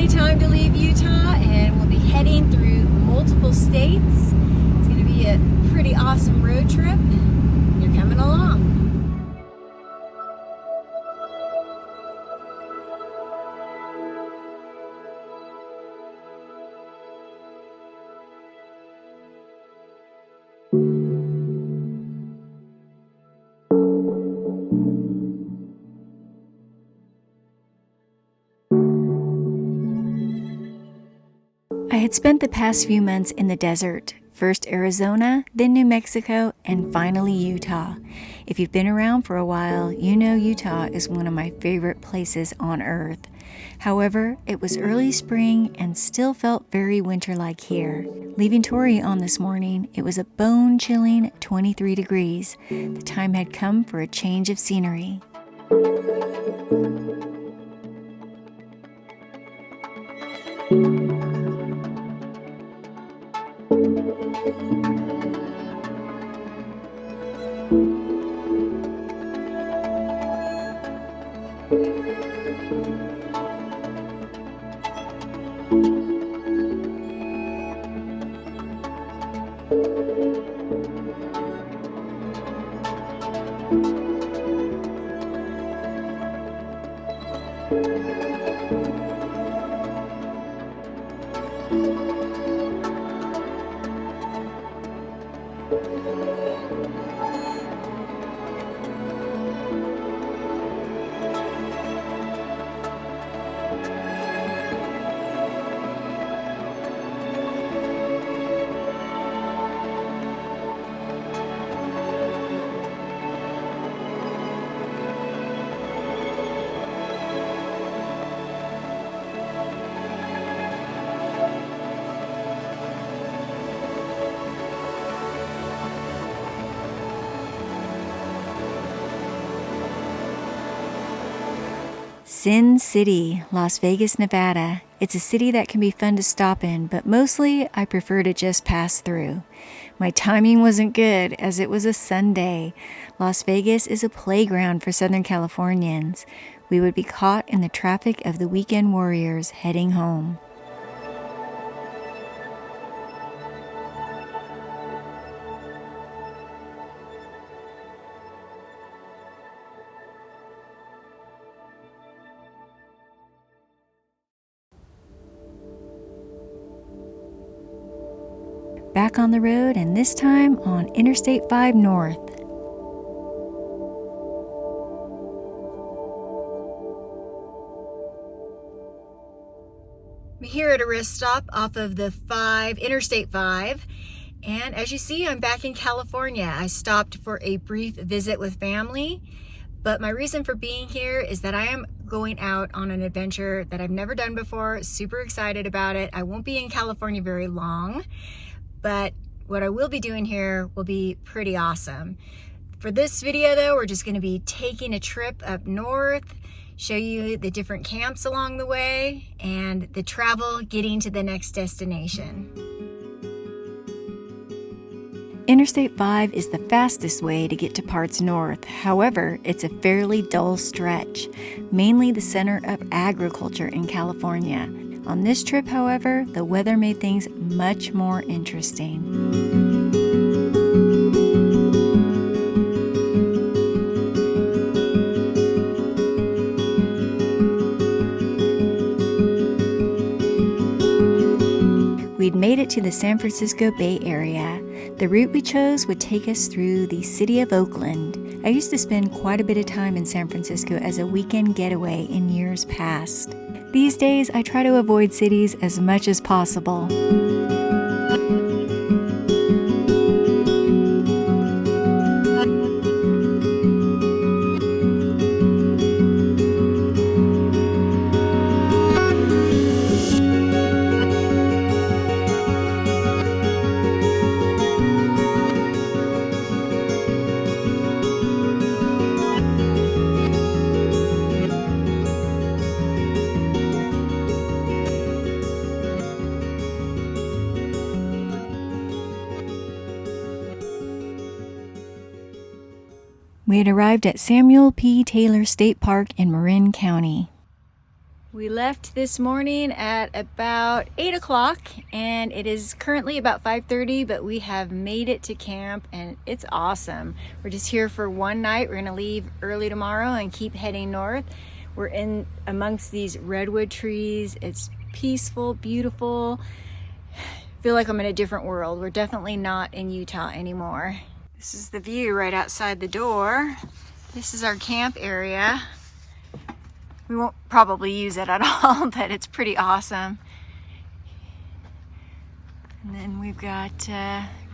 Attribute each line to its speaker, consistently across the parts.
Speaker 1: finally time to leave Utah, and we'll be heading through multiple states. It's going to be a pretty awesome road trip. You're coming along. I had spent the past few months in the desert, first Arizona, then New Mexico, and finally Utah. If you've been around for a while, you know Utah is one of my favorite places on earth. However, it was early spring and still felt very winter-like here. Leaving Torrey on this morning, it was a bone-chilling 23 degrees. The time had come for a change of scenery. Sin City, Las Vegas, Nevada. It's a city that can be fun to stop in, but mostly I prefer to just pass through. My timing wasn't good as it was a Sunday. Las Vegas is a playground for Southern Californians. We would be caught in the traffic of the weekend warriors heading home. Back on the road, and this time on Interstate 5 North. I'm here at a rest stop off of the Interstate 5, and as you see, I'm back in California. I stopped for a brief visit with family, but my reason for being here is that I am going out on an adventure that I've never done before. Super excited about it. I won't be in California very long, but what I will be doing here will be pretty awesome. For this video though, we're just gonna be taking a trip up north, show you the different camps along the way, and the travel getting to the next destination. Interstate 5 is the fastest way to get to parts north. However, it's a fairly dull stretch, mainly the center of agriculture in California. On this trip, however, the weather made things much more interesting. We'd made it to the San Francisco Bay Area. The route we chose would take us through the city of Oakland. I used to spend quite a bit of time in San Francisco as a weekend getaway in years past. These days, I try to avoid cities as much as possible. We had arrived at Samuel P. Taylor State Park in Marin County. We left this morning at about 8 o'clock and it is currently about 5:30, but we have made it to camp and it's awesome. We're just here for one night. We're gonna leave early tomorrow and keep heading north. We're in amongst these redwood trees. It's peaceful, beautiful. I feel like I'm in a different world. We're definitely not in Utah anymore. This is the view right outside the door. This is our camp area. We won't probably use it at all, but it's pretty awesome. And then we've got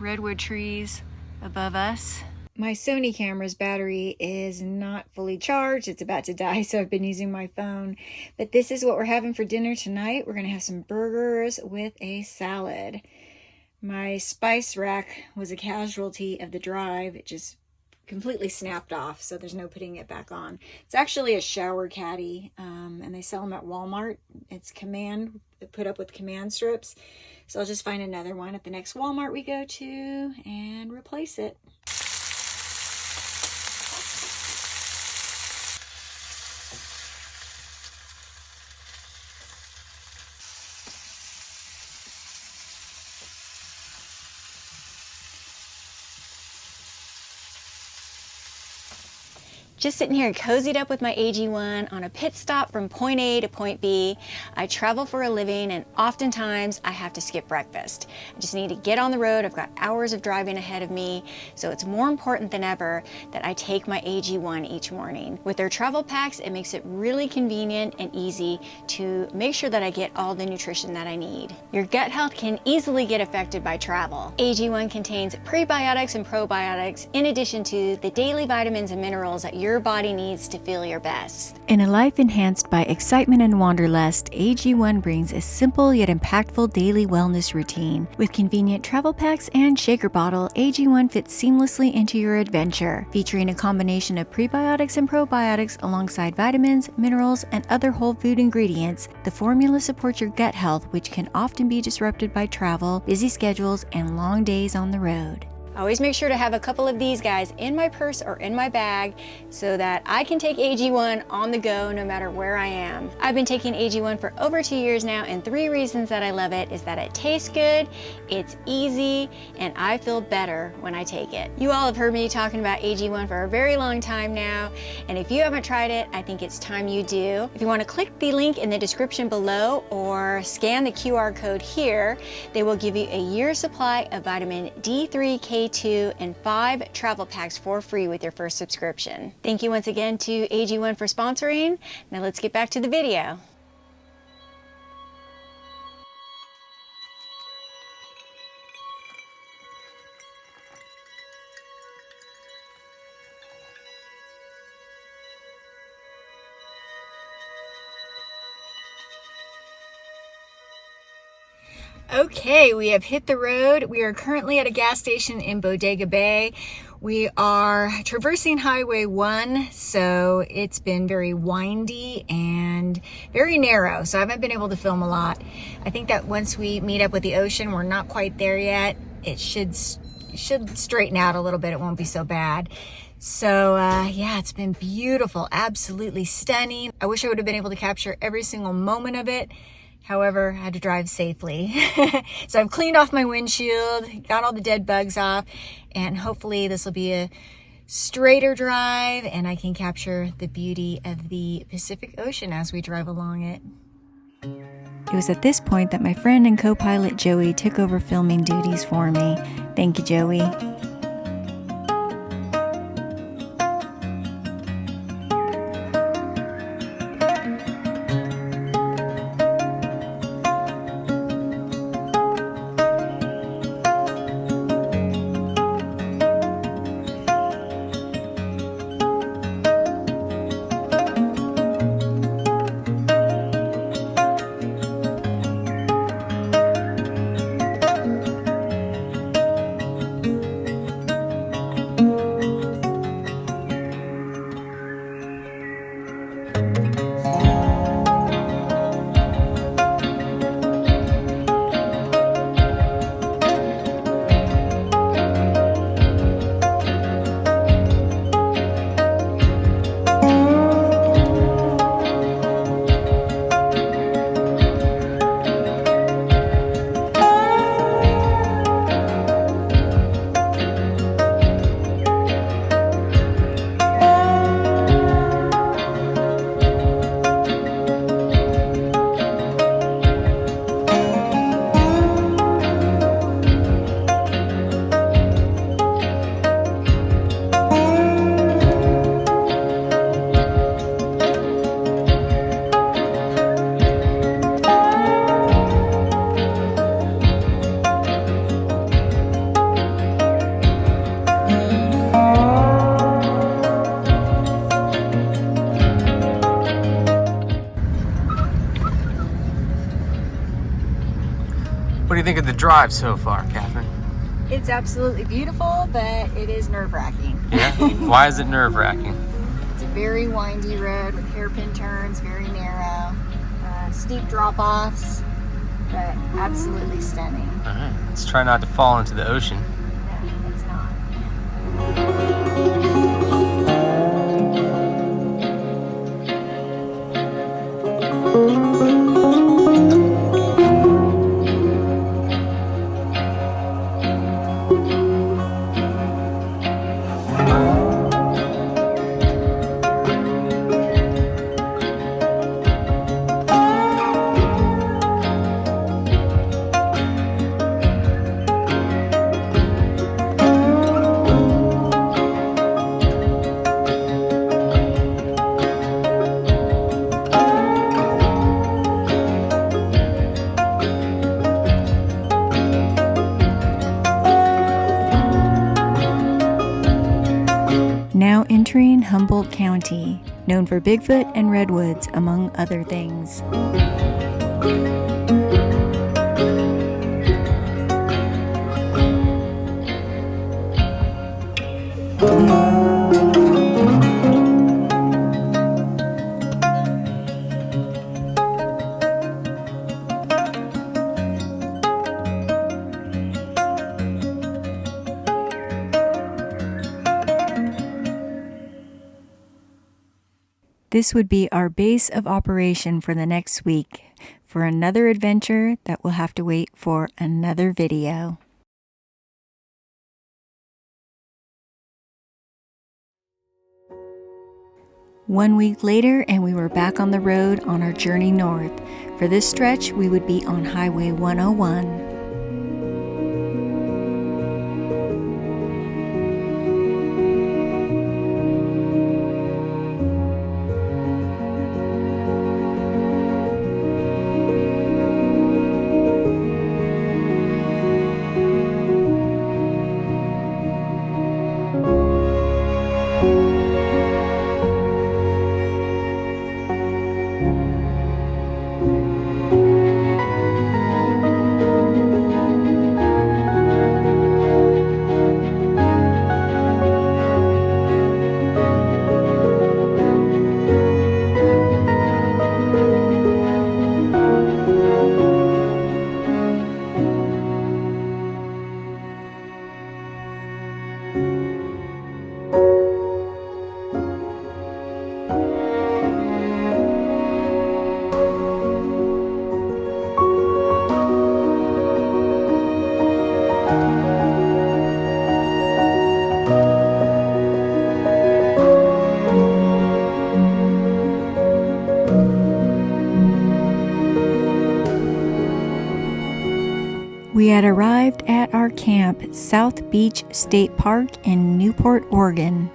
Speaker 1: redwood trees above us. My Sony camera's battery is not fully charged. It's about to die, so I've been using my phone. But this is what we're having for dinner tonight. We're gonna have some burgers with a salad. My spice rack was a casualty of the drive. It just completely snapped off, so there's no putting it back on. It's actually a shower caddy, and they sell them at Walmart. It's command, put up with command strips. So I'll just find another one at the next Walmart we go to and replace it. Just sitting here cozied up with my AG1 on a pit stop from point A to point B. I travel for a living and oftentimes I have to skip breakfast. I just need to get on the road. I've got hours of driving ahead of me, so it's more important than ever that I take my AG1 each morning. With their travel packs, it makes it really convenient and easy to make sure that I get all the nutrition that I need. Your gut health can easily get affected by travel. AG1 contains prebiotics and probiotics in addition to the daily vitamins and minerals that your body needs to feel your best. In a life enhanced by excitement and wanderlust, AG1 brings a simple yet impactful daily wellness routine. With convenient travel packs and shaker bottle, AG1 fits seamlessly into your adventure, featuring a combination of prebiotics and probiotics alongside vitamins, minerals, and other whole food ingredients. The formula supports your gut health, which can often be disrupted by travel, busy schedules, and long days on the road. I always make sure to have a couple of these guys in my purse or in my bag so that I can take AG1 on the go no matter where I am. I've been taking AG1 for over 2 years now, and 3 reasons that I love it is that it tastes good, it's easy, and I feel better when I take it. You all have heard me talking about AG1 for a very long time now, and if you haven't tried it, I think it's time you do. If you want to click the link in the description below or scan the QR code here, they will give you a year's supply of vitamin D3, K2, and 5 travel packs for free with your first subscription. Thank you once again to AG1 for sponsoring. Now let's get back to the video. Okay, we have hit the road. We are currently at a gas station in Bodega Bay. We are traversing Highway 1, so it's been very windy and very narrow, so I haven't been able to film a lot. I think that once we meet up with the ocean, we're not quite there yet. It should straighten out a little bit. It won't be so bad. So yeah, it's been beautiful, absolutely stunning. I wish I would have been able to capture every single moment of it. However, I had to drive safely. So I've cleaned off my windshield, got all the dead bugs off, and hopefully this will be a straighter drive and I can capture the beauty of the Pacific Ocean as we drive along it. It was at this point that my friend and co-pilot Joey took over filming duties for me. Thank you, Joey.
Speaker 2: drive so far, Catherine?
Speaker 1: It's absolutely beautiful, but it is nerve-wracking.
Speaker 2: Yeah? Why is it nerve-wracking?
Speaker 1: It's a very windy road with hairpin turns, very narrow, steep drop-offs, but absolutely stunning.
Speaker 2: All right, let's try not to fall into the ocean.
Speaker 1: No, it's not. Now entering Humboldt County, known for Bigfoot and redwoods, among other things. This would be our base of operation for the next week, for another adventure that will have to wait for another video. One week later, and we were back on the road on our journey north. For this stretch, we would be on Highway 101. We had arrived at our camp, South Beach State Park in Newport, Oregon.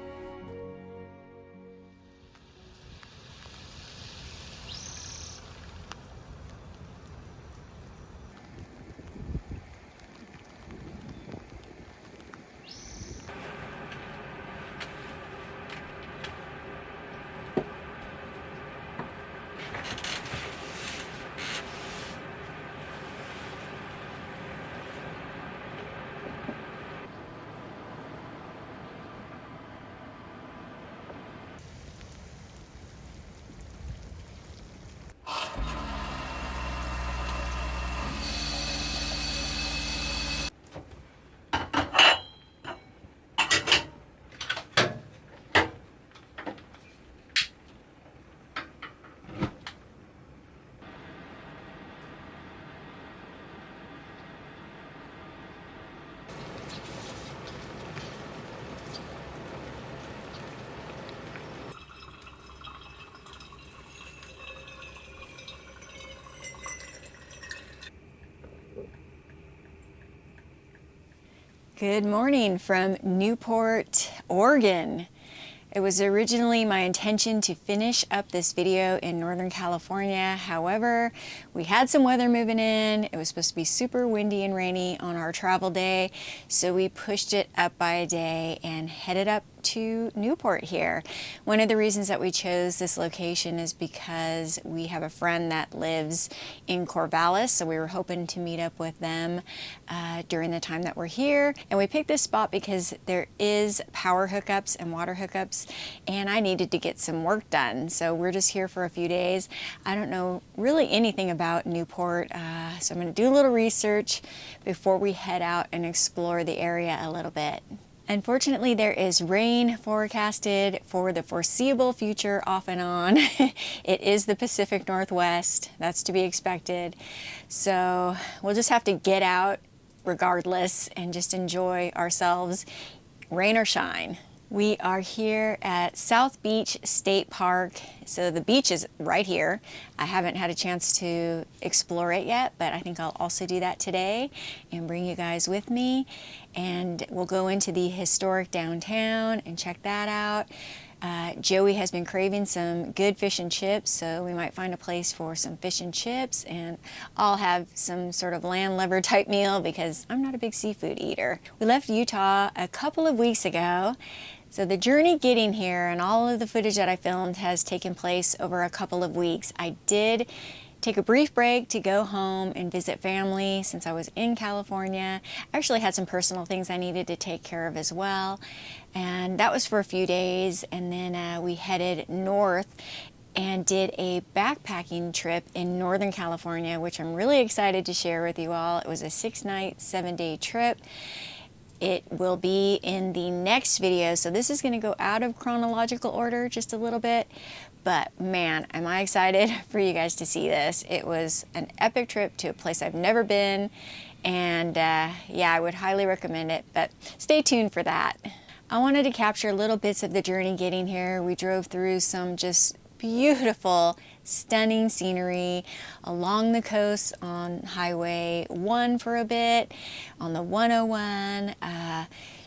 Speaker 1: Good morning from Newport, Oregon.
Speaker 3: It was originally my intention to finish up this video in Northern California. However, we had some weather moving in. It was supposed to be super windy and rainy on our travel day, so we pushed it up by a day and headed up to Newport here. One of the reasons that we chose this location is because we have a friend that lives in Corvallis, so we were hoping to meet up with them during the time that we're here. And we picked this spot because there is power hookups and water hookups, and I needed to get some work done. So we're just here for a few days. I don't know really anything about Newport, so I'm going to do a little research before we head out and explore the area a little bit. Unfortunately, there is rain forecasted for the foreseeable future off and on. It is the Pacific Northwest. That's to be expected. So we'll just have to get out regardless and just enjoy ourselves, rain or shine. We are here at South Beach State Park. So the beach is right here. I haven't had a chance to explore it yet, but I think I'll also do that today and bring you guys with me. And we'll go into the historic downtown and check that out. Joey has been craving some good fish and chips, so we might find a place for some fish and chips, and I'll have some sort of landlubber type meal because I'm not a big seafood eater. We left Utah a couple of weeks ago, so the journey getting here and all of the footage that I filmed has taken place over a couple of weeks. I did take a brief break to go home and visit family since I was in California. I actually had some personal things I needed to take care of as well, and that was for a few days. And then we headed north and did a backpacking trip in Northern California, which I'm really excited to share with you all. It was a 6-night, 7-day trip. It will be in the next video, so this is going to go out of chronological order just a little bit. But man, am I excited for you guys to see this. It was an epic trip to a place I've never been, and yeah, I would highly recommend it, but stay tuned for that. I wanted to capture little bits of the journey getting here. We drove through some just beautiful, stunning scenery along the coast on Highway 1 for a bit, on the 101,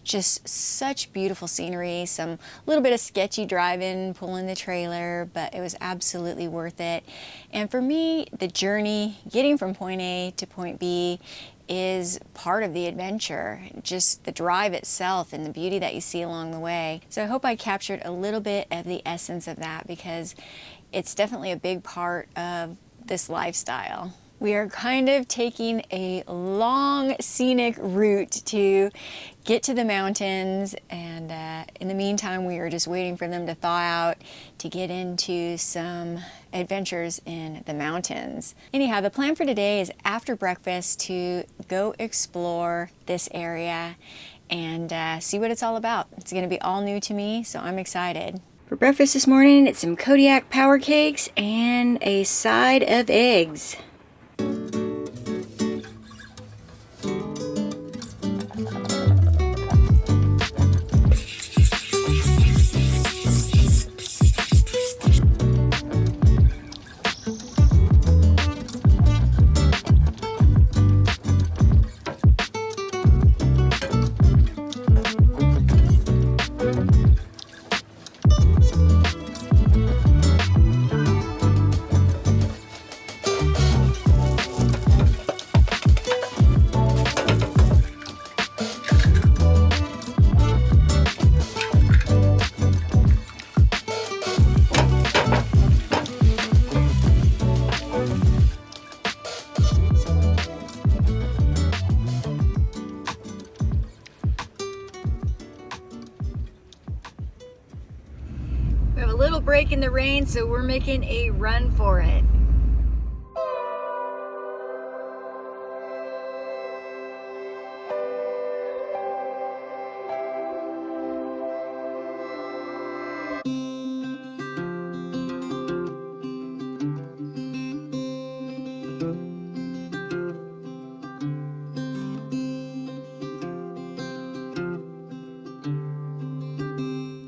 Speaker 3: just such beautiful scenery, some little bit of sketchy driving, pulling the trailer, but it was absolutely worth it. And for me, the journey, getting from point A to point B, is part of the adventure, just the drive itself and the beauty that you see along the way. So I hope I captured a little bit of the essence of that because it's definitely a big part of this lifestyle. We are kind of taking a long scenic route to get to the mountains, and in the meantime we are just waiting for them to thaw out to get into some adventures in the mountains. Anyhow, the plan for today is after breakfast to go explore this area and see what it's all about. It's going to be all new to me, so I'm excited.
Speaker 1: For breakfast this morning, it's some Kodiak power cakes and a side of eggs. We have a little break in the rain, so we're making a run for it.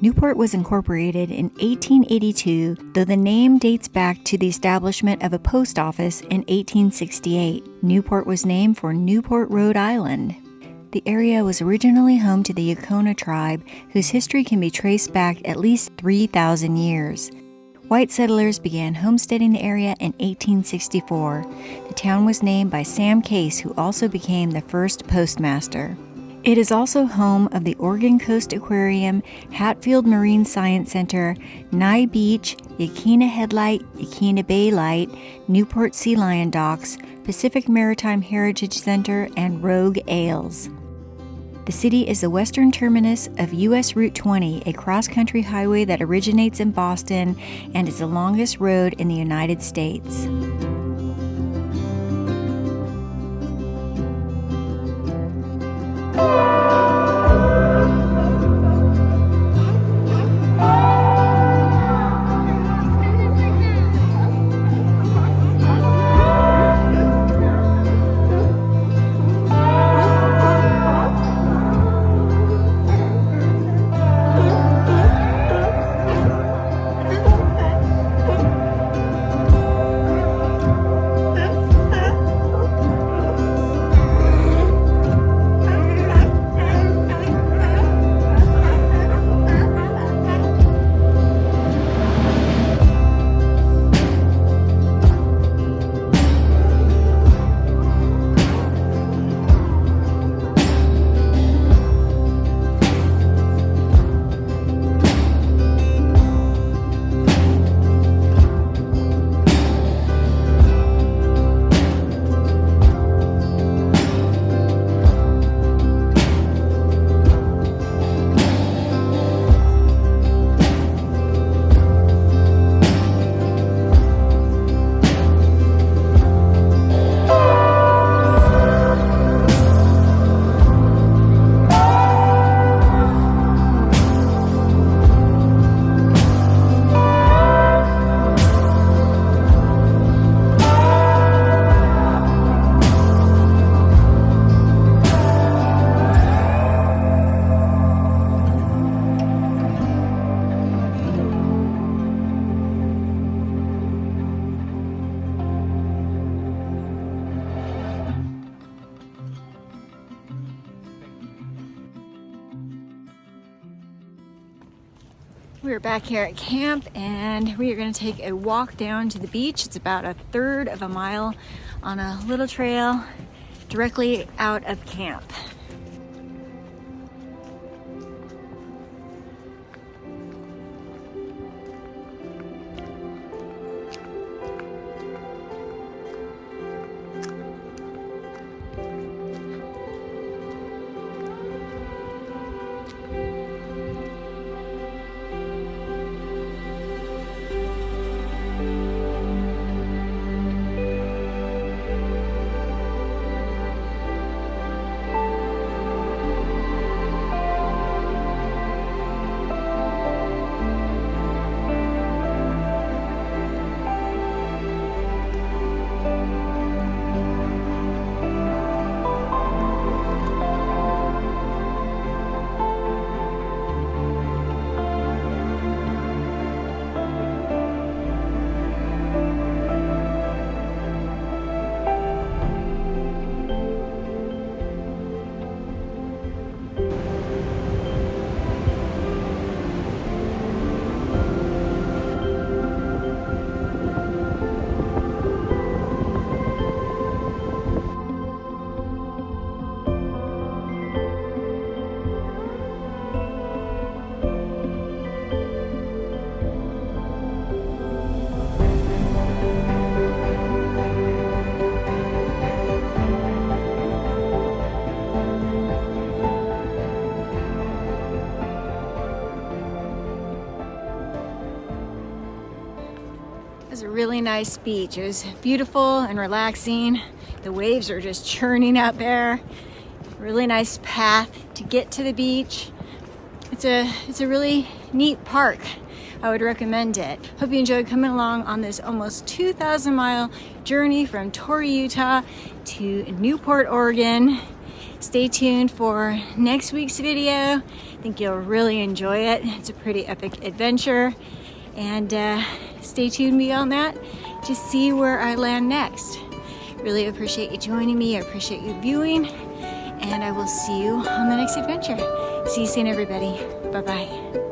Speaker 1: Newport was incorporated in 1882, though the name dates back to the establishment of a post office in 1868. Newport was named for Newport, Rhode Island.
Speaker 3: The area was originally home to the Yacona tribe, whose history can be traced back at least 3,000 years. White settlers began homesteading the area in 1864. The town was named by Sam Case, who also became the first postmaster. It is also home of the Oregon Coast Aquarium, Hatfield Marine Science Center, Nye Beach, Yaquina Headlight, Yaquina Bay Light, Newport Sea Lion Docks, Pacific Maritime Heritage Center, and Rogue Ales. The city is the western terminus of U.S. Route 20, a cross-country highway that originates in Boston and is the longest road in the United States. We're back here at camp and we are going to take a walk down to the beach. It's about a third of a mile on a little trail directly out of camp. It was a really nice beach. It was beautiful and relaxing. The waves are just churning out there. Really nice path to get to the beach. It's a really neat park. I would recommend it. Hope you enjoyed coming along on this almost 2,000-mile journey from Torrey, Utah to Newport, Oregon. Stay tuned for next week's video. I think you'll really enjoy it. It's a pretty epic adventure. And stay tuned beyond that to see where I land next. Really appreciate you joining me. I appreciate you viewing.
Speaker 1: and I will see you on the next adventure. See you soon, everybody. Bye-bye.